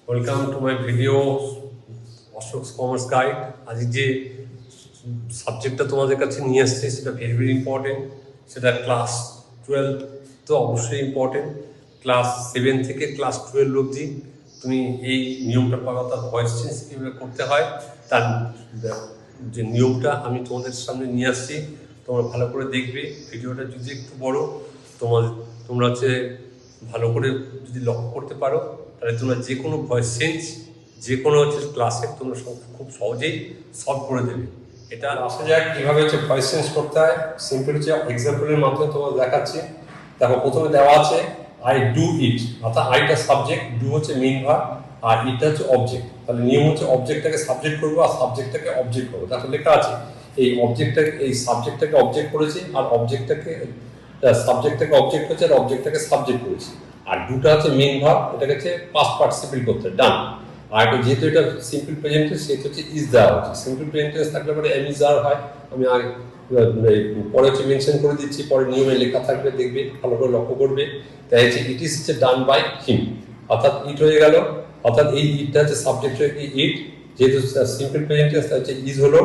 Welcome to my video Ashok commerce guide. আজ যে সাবজেক্টটা তোমাদের কাছে নিয়ে আসছে সেটা ভেরি ভেরি ইম্পর্টেন্ট। সেটা ক্লাস 12 তো অবশ্যই ইম্পর্টেন্ট। ক্লাস 7 থেকে ক্লাস 12 অবধি তুমি এই নিয়মটা পাবা, তার ভয়েস চেঞ্জ কীভাবে করতে হয় তার যে নিয়মটা আমি তোমাদের সামনে নিয়ে আসছি। তোমরা ভালো করে দেখবে ভিডিওটা। যদি একটু বড় তোমরা হচ্ছে ভালো করে যদি লক্ষ্য করতে পারো তাহলে তোমরা যে কোনো ভয়েস চেঞ্জ যে কোনো হচ্ছে ক্লাসে তোমরা খুব সহজেই সলভ করে দেবে। এটা আসা যাক কীভাবে হচ্ছে ভয়েস চেঞ্জ করতে হয়। সিম্পল হচ্ছে এক্সাম্পলের মাধ্যমে তোমাদের দেখাচ্ছি। দেখো প্রথমে দেওয়া আছে আই ডু ইট, অর্থাৎ আইটা সাবজেক্ট, ডু হচ্ছে মেইন ভার্ব, আর ইটটা হচ্ছে অবজেক্ট। তাহলে নিয়ম হচ্ছে অবজেক্টটাকে সাবজেক্ট করবো আর সাবজেক্টটাকে অবজেক্ট করবো। তাহলে লেখা আছে এই অবজেক্টটাকে এই সাবজেক্টটাকে অবজেক্ট করেছি আর অবজেক্টটাকে সাবজেক্টটাকে অবজেক্ট হচ্ছে আর অবজেক্টটাকে সাবজেক্ট করেছি। আর দুটা হচ্ছে মেইন ভার্ব, এটাকে হচ্ছে পাস্ট পার্টিসিপল করতে ডান। আর যেহেতু এটা সিম্পল প্রেজেন্ট টেন্স সেটা হচ্ছে ইজ দেওয়া হচ্ছে। সিম্পল প্রেজেন্ট টেন্স থাকলে পরে এম ইজ আর হয়। আমি আগে পরে হচ্ছে মেনশন করে দিচ্ছি, পরে নিয়মে লেখা থাকবে, দেখবে ভালো করে লক্ষ্য করবে। তাই হচ্ছে ইট ইজ হচ্ছে ডান বাই হিম, অর্থাৎ ইট হয়ে গেল। অর্থাৎ এই ইটটা হচ্ছে সাবজেক্ট হয়ে ইট, যেহেতু সিম্পল প্রেজেন্ট টেন্স তাই হচ্ছে ইজ হলো।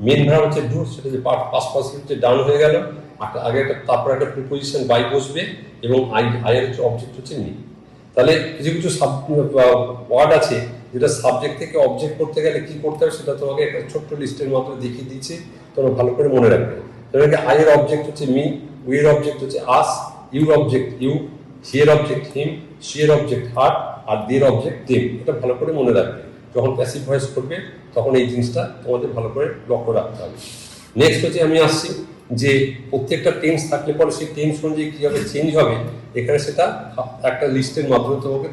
মেন ভার্ব হচ্ছে ডু, সেটা যে পাস্ট পার্টিসিপল হচ্ছে ডান হয়ে গেল। আগে একটা তারপর একটা প্রিপোজিশন বাই বসবে এবং আইয়ের হচ্ছে অবজেক্ট হচ্ছে নি। তাহলে কিছু কিছু ওয়ার্ড আছে যেটা সাবজেক্ট থেকে অবজেক্ট করতে গেলে কি করতে হবে সেটা তোমাকে একটা ছোট্ট লিস্টের মাধ্যমে দেখিয়ে দিচ্ছি, তোমরা ভালো করে মনে রাখবে। যেমন আইয়ের অবজেক্ট হচ্ছে মি, উইয়ের অবজেক্ট হচ্ছে আস, ইউর অবজেক্ট ইউ, হিয়ের অবজেক্ট হিম, শিয়ের অবজেক্ট হার, আর দের অবজেক্ট দেম। এটা ভালো করে মনে রাখবে। যখন প্যাসিভ ভয়েস করবে তখন এই জিনিসটা তোমাদের ভালো করে লক্ষ্য রাখতে হবে। নেক্সট হচ্ছে আমি আসছি যে প্রত্যেকটা টেন্স থাকলে পরে সেই টেন্স অনুযায়ী কীভাবে চেঞ্জ হবে এখানে সেটা একটা লিস্টের মাধ্যমে তোমাকে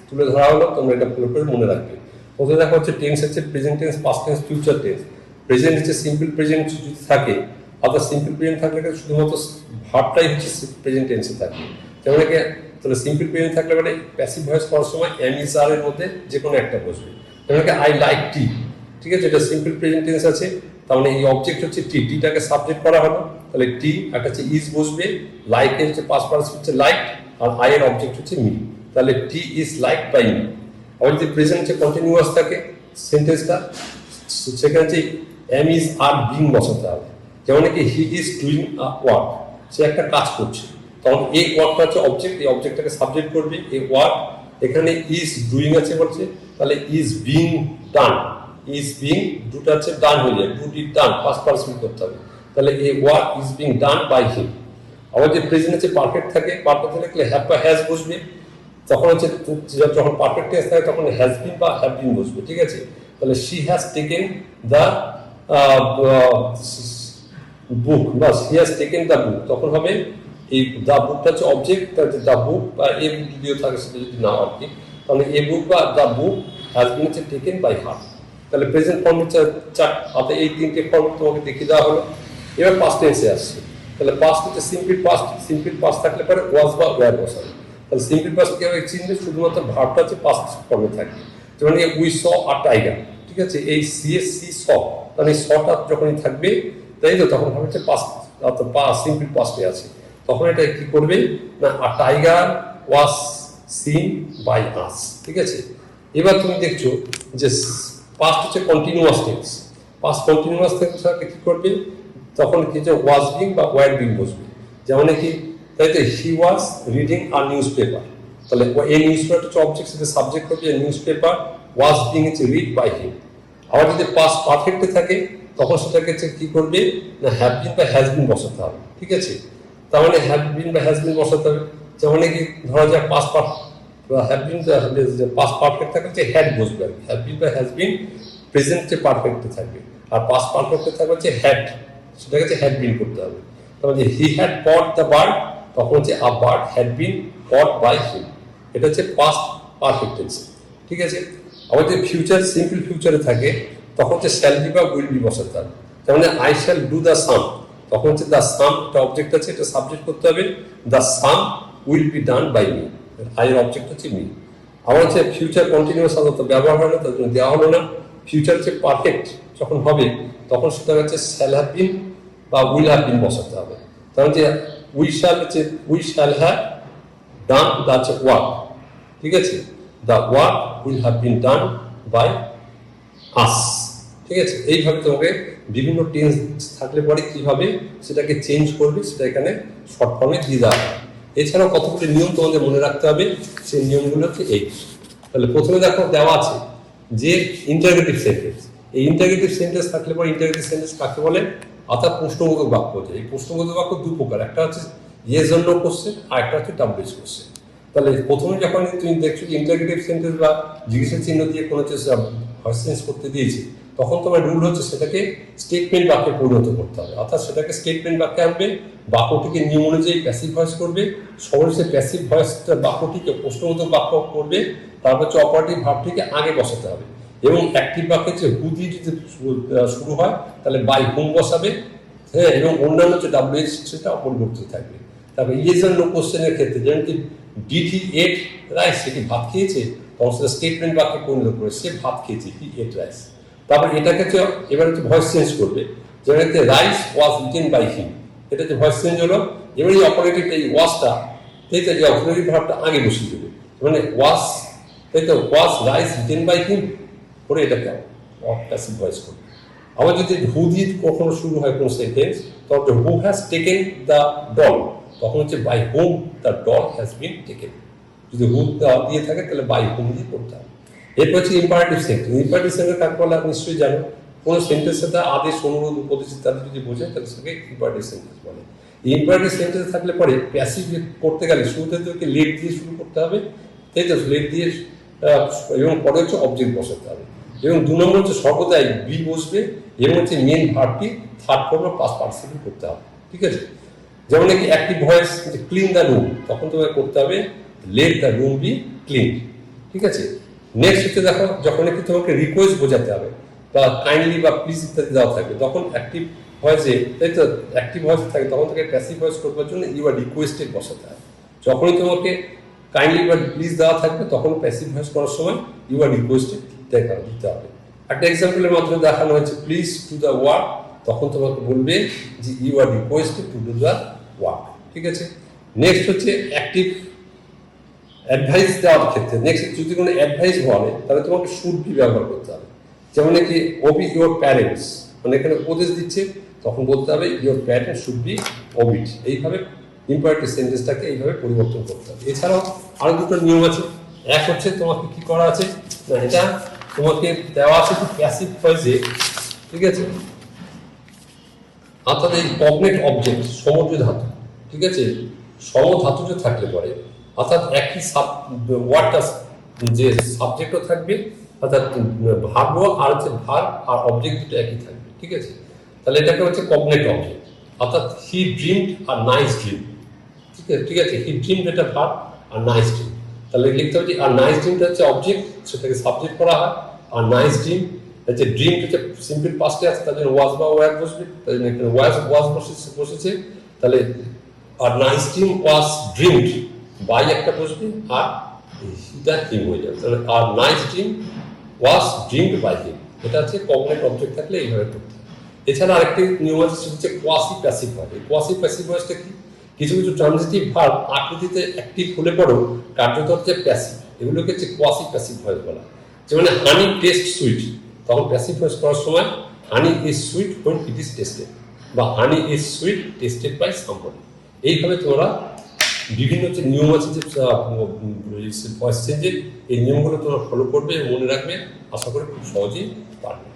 তুলে ধরা হলো। তোমরা এটা ভালো করে মনে রাখবে। প্রথমে দেখা হচ্ছে টেন্স হচ্ছে present tense, past tense, future tense. Present হচ্ছে সিম্পল প্রেজেন্ট যদি থাকে, অর্থাৎ সিম্পল প্রেজেন্ট থাকলে শুধুমাত্র ভার্বটাই হচ্ছে প্রেজেন্ট টেন্সে থাকে। যেমন তাহলে সিম্পল প্রেজেন্ট থাকলে মানে প্যাসিভ ভয়েস করার সময় এম ইজ আর এর মধ্যে যে কোনো একটা বসবে। যেমন আই লাইক টি, ঠিক আছে, এটা সিম্পল প্রেজেন্ট টেন্স আছে। তার মানে এই অবজেক্ট হচ্ছে টি, টিটাকে সাবজেক্ট করা হলো। তাহলে টি একটা হচ্ছে ইজ বসবে, লাইক এর হচ্ছে পাস্ট পার্টিসিপল হচ্ছে লাইক, আর আই এর অবজেক্ট হচ্ছে মি। তাহলে টি ইজ লাইক বাই মি। আবার যদি প্রেজেন্ট হচ্ছে কন্টিনিউয়াস থাকে সেন্টেন্সটা, সেখানে হচ্ছে এম ইজ আর বিং বসাতে হবে। যেমন কি he is doing a work, সে একটা কাজ করছে, তখন এই ওয়ার্কটা হচ্ছে অবজেক্ট, এই অবজেক্টটাকে সাবজেক্ট করবে এই ওয়ার্ক। এখানে ইজ ডুইং আছে বলছে, তাহলে is being done, is being দুটো হচ্ছে ডান হয়ে যায়, do did done past participle করতে হবে। তাহলে এই work is being done by him. আবার যে প্রেজেন্ট হচ্ছে পারফেক্ট থাকে, পারফেক্ট থাকলে হ্যাভ বা হ্যাজ বসবে। তখন হচ্ছে যখন পারফেক্ট টেন্স থাকে তখন হ্যাজ বিন বা হ্যাভ বিন বসবে, ঠিক আছে। তাহলে she has taken the book বা she has taken the book, তখন হবে এই দ্য বুকটা হচ্ছে অবজেক্ট, দ্য বুক বা এ বুক যদিও থাকে সেটা যদি না আর কি, তাহলে এ বুক বা দ্য বুক হ্যাজ বিন হচ্ছে টেকেন বাই হার। তাহলে প্রেজেন্ট ফর্ম হচ্ছে অর্থাৎ এই তিনটে ফর্ম তোমাকে দেখিয়ে দেওয়া হলো। এবার পাস্ট টেন্সে আসছে। তাহলে পাস্ট হচ্ছে সিম্পল পাস্ট, সিম্পল পাস্ট থাকলে পরে ওয়াজ বা ওয়্যার বসাবে। তাহলে সিম্পল পাস্ট কীভাবে চিনবে, শুধুমাত্র ভার্বটা হচ্ছে পাস্ট ফর্মে থাকবে। যেমন উই স আ টাইগার, ঠিক আছে, এই সি স, তাহলে এই সটা যখনই থাকবে তাই তো তখন হবে হচ্ছে পাস্ট, অর্থাৎ সিম্পল পাস্টে আছে। তখন এটা কি করবে না, a tiger was seen by us, ঠিক আছে। এবার তুমি দেখছো যে পাস্ট হচ্ছে continuous tense, past continuous tense কি করবে, তখন কি যে ওয়াজ বিং বা ওয়্যার বিং বসবে। যেমন কি তাই তো he was reading a news paper, তাহলে এই নিউজ পেপার হচ্ছে অবজেক্ট, সেটা সাবজেক্ট হবে নিউজ পেপার, ওয়াজ বিং হচ্ছে রিড বাই হিম। আবার যদি পাস্ট পারফেক্টে থাকে তখন সেটাকে হচ্ছে কি করবে না, হ্যাভ বিন বা হ্যাজ বিন বসাতে হবে, ঠিক আছে। তার মানে হ্যাভ বিন বা হ্যাজ বিন বসাতে হবে। যেমন কি ধরা যায় past have been past perfect থাকবে যে হ্যাড বসবে, হ্যাভ বিন বা হ্যাজ বিন প্রেজেন্ট যে পারফেক্টে থাকবে, আর পাস্ট পারফেক্টে থাকবে হচ্ছে হ্যাড, সেটাকে হচ্ছে হ্যাড বিন করতে হবে। তাহলে he had caught the bird, তখন হচ্ছে a bird had been caught by him. এটা হচ্ছে পাস্ট পারফেক্ট টেন্স, ঠিক আছে। আবার যে ফিউচার সিম্পল ফিউচারে থাকে তখন হচ্ছে শ্যাল বি বা উইল বি বসাতে হবে। যেমন আই শ্যাল ডু দ্য সাম, তখন হচ্ছে দ্য সাম একটা অবজেক্ট আছে, এটা সাবজেক্ট করতে হবে, the sum will be done by me, আইয়ের অবজেক্ট হচ্ছে মি। আবার হচ্ছে ফিউচার কন্টিনিউয়াস সাধারণত ব্যবহার হয় না, তার জন্য দেওয়া হলো না। ফিউচার হচ্ছে পারফেক্ট যখন হবে তখন সেটা হচ্ছে শ্যাল হ্যাভ বিন বা উইল হ্যাভ বিন বসাতে হবে। তার হচ্ছে উই শ্যাল হচ্ছে we shall have done the work, ঠিক আছে। The work will have been done by us. ঠিক আছে, এইভাবে তোমাকে বিভিন্ন টেন্স থাকলে পরে কিভাবে সেটাকে চেঞ্জ করবে সেটা এখানে শর্ট ফর্মে দিয়ে দেওয়া হয়। এছাড়াও কতগুলি নিয়ম তোমাদের মনে রাখতে হবে, সেই নিয়মগুলো হচ্ছে এই। তাহলে প্রথমে দেখো দেওয়া আছে যে ইন্টারগেটিভ সেন্টেন্স। এই ইন্টারগেটিভ সেন্টেন্স থাকলে পরে ইন্টারগেটিভ সেন্টেন্স কাকে বলে, অর্থাৎ প্রশ্নবোধক বাক্য। এই প্রশ্নবোধক বাক্য দু প্রকার, একটা হচ্ছে ইয়েস অর নো কোশ্চেন, আর একটা হচ্ছে ডাব্লিউএইচ কোশ্চেন। তাহলে প্রথমে যখন তুমি দেখছো যে ইন্টারগেটিভ সেন্টেন্স বা জিজ্ঞাসা চিহ্ন দিয়ে কোনো ভয়েস চেঞ্জ করতে দিয়েছে, তখন তোমার রুল হচ্ছে সেটাকে স্টেটমেন্ট বাক্যে পরিণত করতে হবে। অর্থাৎ সেটাকে স্টেটমেন্ট বাক্যে আনবে, বাক্যটিকে নিয়ম অনুযায়ী প্যাসিভ ভয়েস করবে, সে প্যাসিভ ভয়েসটা বাক্যটিকে প্রশ্নবোধক বাক্য করবে, তারপর হচ্ছে অপারেটিভ ভার্বটিকে আগে বসাতে হবে, এবং অ্যাক্টিভ বাক্যে যে হু দিয়ে যদি শুরু হয় তাহলে বাই হুম বসাবে, হ্যাঁ, এবং অন্যান্য যে ডাব্লিউএইচ সেটা অপরিবর্তিত থাকবে। তারপরে ইয়েস অর নো কোশ্চেনের ক্ষেত্রে যেমন কি ডিড হি এট রাইস, সে কি ভাত খেয়েছে, তখন সেটা স্টেটমেন্ট বাক্যে পরিণত করে সে ভাত খেয়েছে, হি এট রাইস। তারপর এটাকে এবার হচ্ছে ভয়েস চেঞ্জ করবে, যেমন rice was eaten by him, এটা যে ভয়েস চেঞ্জ হলো। এবার এই অপারেটিভ এই ওয়াজটা, তাই তো, এই অপারেটিভ ভার্বটা আগে বসিয়ে দেবে, মানে ওয়াজ, তাই তো, ওয়াজ রাইস ইটেন বাই হিম করে এটাকে প্যাসিভ ভয়েস করবে। আবার যদি হু দিয়ে কখনো শুরু হয় কোনো সেন্টেন্স, তখন who has taken the doll, তখন হচ্ছে by whom the doll has been taken. যদি হু দিয়ে থাকে তাহলে বাই হোম দিয়ে করতে হবে। এরপর হচ্ছে ইম্পারেটিভ সেন্টেন্স। ইম্পারেটিভ সেন্টেন্স কাকে বলে নিশ্চয়ই জানো, কোনো সেন্টেন্সের সাথে আদেশ, অনুরোধ, উপদেশ ইত্যাদি যদি বোঝায় তাহলে সেটাকে ইম্পারেটিভ সেন্টেন্স বলে। ইম্পারেটিভ সেন্টেন্স থাকলে পরে প্যাসিভ করতে গেলে শুরুতে তোকে লেট দিয়ে শুরু করতে হবে, তাই তো, লেট দিয়ে, এবং পরে হচ্ছে অবজেক্ট বসাতে হবে। এবং দু নম্বর হচ্ছে সর্বদাই বি বসবে, এবং হচ্ছে মেন ভার্বটি থার্ড ফর্ম বা পাস্ট পার্টিসিপল করতে হবে। ঠিক আছে, যেমন নাকি active voice clean the room, তখন তোমাকে করতে হবে let the room B clean. ঠিক আছে, নেক্সট হচ্ছে দেখো যখন নাকি তোমাকে রিকোয়েস্ট বোঝাতে হবে বা কাইন্ডলি বা প্লিজ ইত্যাদি দেওয়া থাকবে, তখন অ্যাক্টিভ ভয়েসে, তাই তো, অ্যাক্টিভ ভয়েস থাকে, তখন থেকে প্যাসিভ ভয়েস করবার জন্য ইউ আর রিকোয়েস্টেড বসাতে হবে। যখনই তোমাকে কাইন্ডলি বা প্লিজ দেওয়া থাকবে তখন প্যাসিভ ভয়েস করার সময় ইউ আর রিকোয়েস্টেড দিতে হবে। একটা এক্সাম্পলের মাধ্যমে দেখানো হয়েছে প্লিজ টু দ্য ওয়ার্ক, তখন তোমাকে বলবে যে you are requested to do the work. ঠিক আছে, নেক্সট হচ্ছে অ্যাক্টিভ অ্যাডভাইস দেওয়ার ক্ষেত্রে, নেক্সট যদি কোনো অ্যাডভাইস বলে তাহলে তোমাকে শুড বি ব্যবহার করতে হবে। যেমন নাকি ওবি ইউর প্যারেন্টস, মানে এখানে উপদেশ দিচ্ছে, তখন বলতে হবে ইউর প্যারেন্টস শুড বি ওবিড। এইভাবে ইম্পারেটিভ সেন্টেন্সটাকে এইভাবে পরিবর্তন করতে হবে। এছাড়াও আরো দুটো নিয়ম আছে। এক হচ্ছে তোমাকে কি করা আছে না, এটা তোমাকে দেওয়া আছে কি প্যাসিভ ভয়েসে, ঠিক আছে, অর্থাৎ এই কগনেট অবজেক্ট সমুদ্র ধাতু, ঠিক আছে, সমধাতুজ থাকলে পরে, অর্থাৎ একই ওয়ার্ডটা যে সাবজেক্টও থাকবে, অর্থাৎ ভার্ব আর হচ্ছে ভার্ব আর অবজেক্ট দুটো একই থাকবে। ঠিক আছে, তাহলে এটাকে হচ্ছে কগনেট অবজেক্ট, অর্থাৎ হি ড্রিমড আর নাইস ড্রিম। ঠিক আছে, হি ড্রিমড এটা ভার্ব আর নাইস ড্রিম, তাহলে লিখতে হবে যে আর নাইস ড্রিমটা হচ্ছে অবজেক্ট, সেটাকে সাবজেক্ট করা হয়। আর নাইস ড্রিম হচ্ছে, ড্রিম হচ্ছে সিম্পল পাস্টে আছে, তার জন্য ওয়াজ বা ওয়ার বসবে, তাই জন্য এখানে ওয়াজ বসেছে, তাহলে আর nice dream was dreamed by একটা বসবে, আর এটা হিম হয়ে যাবে, তাহলে আর nice dream was dreamed by him. এটা হচ্ছে কগনেট অবজেক্ট থাকলে এইভাবে করতে হবে। এছাড়া আরেকটি নিয়ম আছে, সেটা হচ্ছে কোয়াসি প্যাসিভ ভয়েস। এই কোয়াসি প্যাসিভ ভয়েসটা কি, কিছু কিছু ট্রানজিটিভ ভার্ব আকৃতিতে অ্যাক্টিভ হলে পরেও কার্যত হচ্ছে প্যাসিভ, এগুলোকে হচ্ছে কোয়াসি প্যাসিভ ভয়েস বলা। যেমন হানি টেস্ট সুইট, তখন প্যাসিভ ভয়েস করার সময় honey is sweet when it is tasted, বা honey is sweet tasted by somebody. এইভাবে তোমরা বিভিন্ন যে নিয়ম আছে যে ভয়েস চেঞ্জের, এই নিয়মগুলো তোমরা ফলো করবে এবং মনে রাখবে, আশা করি খুব সহজেই পারবে।